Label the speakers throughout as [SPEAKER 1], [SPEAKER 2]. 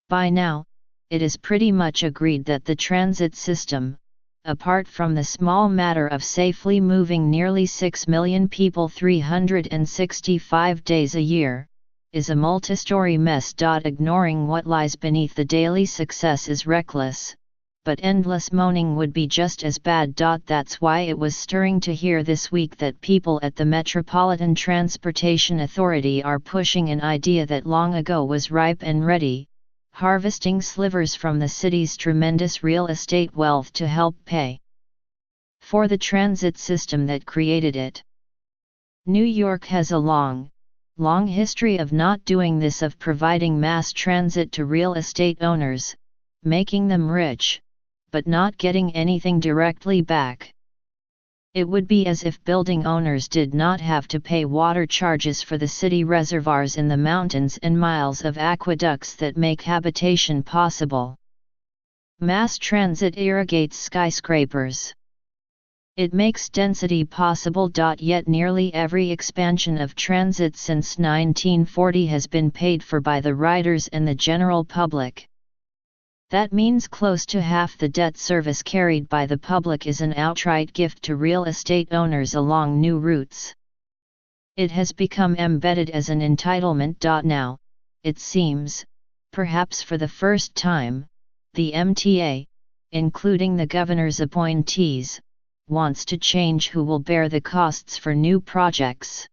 [SPEAKER 1] By now, it is pretty much agreed that the transit system, apart from the small matter of safely moving nearly 6 million people 365 days a year, is a multistory mess. Ignoring what lies beneath the daily success is reckless, but endless moaning would be just as bad. That's why it was stirring to hear this week that people at the Metropolitan Transportation Authority are pushing an idea that long ago was ripe and ready, harvesting slivers from the city's tremendous real estate wealth to help pay for the transit system that created it. New York has a long history of not doing this, of providing mass transit to real estate owners, making them rich, but not getting anything directly back. It would be as if building owners did not have to pay water charges for the city reservoirs in the mountains and miles of aqueducts that make habitation possible. Mass transit irrigates skyscrapers. It makes density possible. Yet nearly every expansion of transit since 1940 has been paid for by the riders and the general public. That means close to half the debt service carried by the public is an outright gift to real estate owners along new routes. It has become embedded as an entitlement. Now, it seems, perhaps for the first time, the MTA, including the governor's appointees, wants to change who will bear the costs for new projects.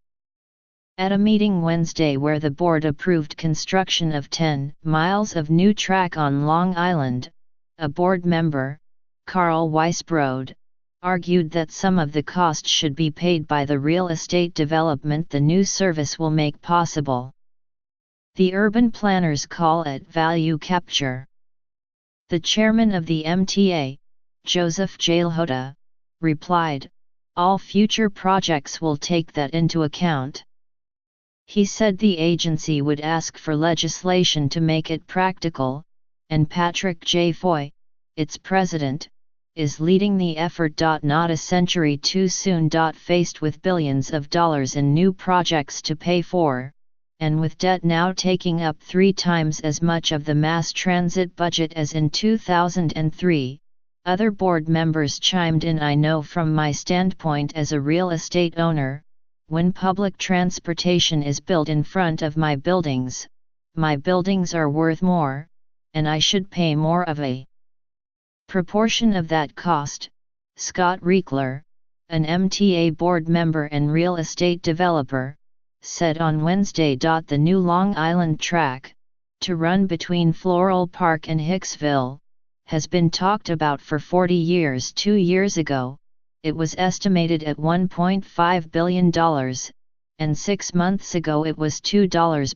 [SPEAKER 1] At a meeting Wednesday where the board approved construction of 10 miles of new track on Long Island, a board member, Carl Weisbrod, argued that some of the cost should be paid by the real estate development the new service will make possible. The urban planners call it value capture. The chairman of the MTA, Joseph Jalhota, replied, "All future projects will take that into account." He said the agency would ask for legislation to make it practical, and Patrick J. Foy, its president, is leading the effort. Not a century too soon. Faced with billions of dollars in new projects to pay for, and with debt now taking up 3 times as much of the mass transit budget as in 2003, other board members chimed in. "I know from my standpoint as a real estate owner, when public transportation is built in front of my buildings are worth more, and I should pay more of a proportion of that cost." Scott Riekler, an MTA board member and real estate developer, said on Wednesday. The new Long Island track, to run between Floral Park and Hicksville, has been talked about for 40 years. 2 years ago, it was estimated at $1.5 billion, and 6 months ago it was $2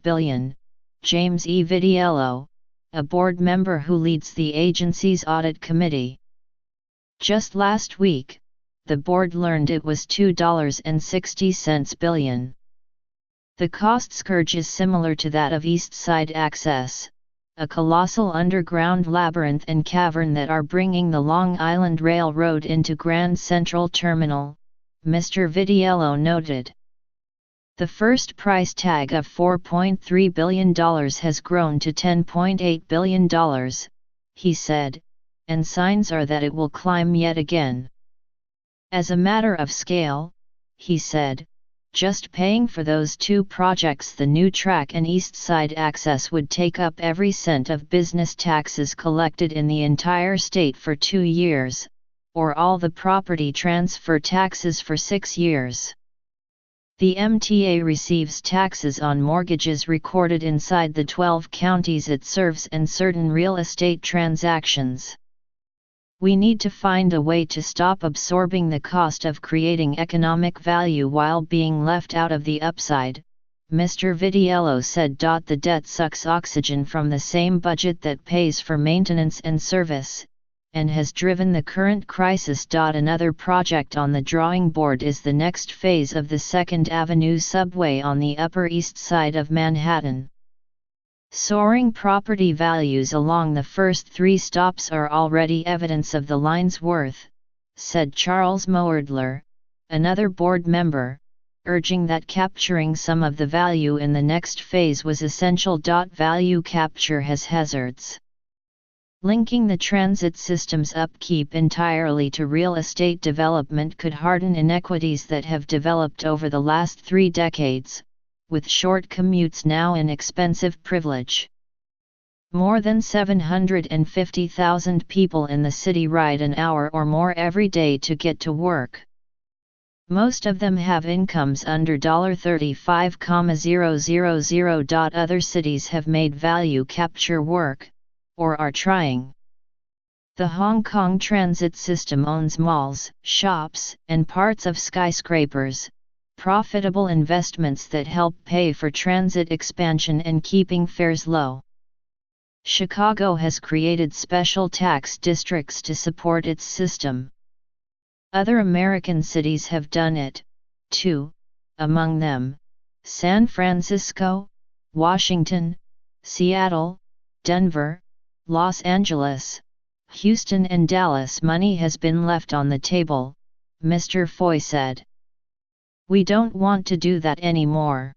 [SPEAKER 1] billion. James E. Vitiello, a board member who leads the agency's audit committee. Just last week, the board learned it was $2.60 billion. The cost scourge is similar to that of East Side Access, a colossal underground labyrinth and cavern that are bringing the Long Island Railroad into Grand Central Terminal, Mr. Vitiello noted. The first price tag of $4.3 billion has grown to $10.8 billion, he said, and signs are that it will climb yet again. As a matter of scale, he said, just paying for those 2 projects, the new track and East Side Access, would take up every cent of business taxes collected in the entire state for 2 years, or all the property transfer taxes for 6 years. The MTA receives taxes on mortgages recorded inside the 12 counties it serves and certain real estate transactions. We need to find a way to stop absorbing the cost of creating economic value while being left out of the upside, Mr. Vitiello said. The debt sucks oxygen from the same budget that pays for maintenance and service, and has driven the current crisis. Another project on the drawing board is the next phase of the 2nd Avenue subway on the Upper East Side of Manhattan. Soaring property values along the first 3 stops are already evidence of the line's worth, said Charles Moerdler, another board member, urging that capturing some of the value in the next phase was essential. Value capture has hazards. Linking the transit system's upkeep entirely to real estate development could harden inequities that have developed over the last 3 decades, with short commutes now an expensive privilege. More than 750,000 people in the city ride an hour or more every day to get to work. Most of them have incomes under $35,000. Other cities have made value capture work, or are trying. The Hong Kong transit system owns malls, shops, and parts of skyscrapers, profitable investments that help pay for transit expansion and keeping fares low. Chicago has created special tax districts to support its system. Other American cities have done it, too, among them, San Francisco, Washington, Seattle, Denver, Los Angeles, Houston and Dallas. Money has been left on the table, Mr. Foy said. We don't want to do that anymore.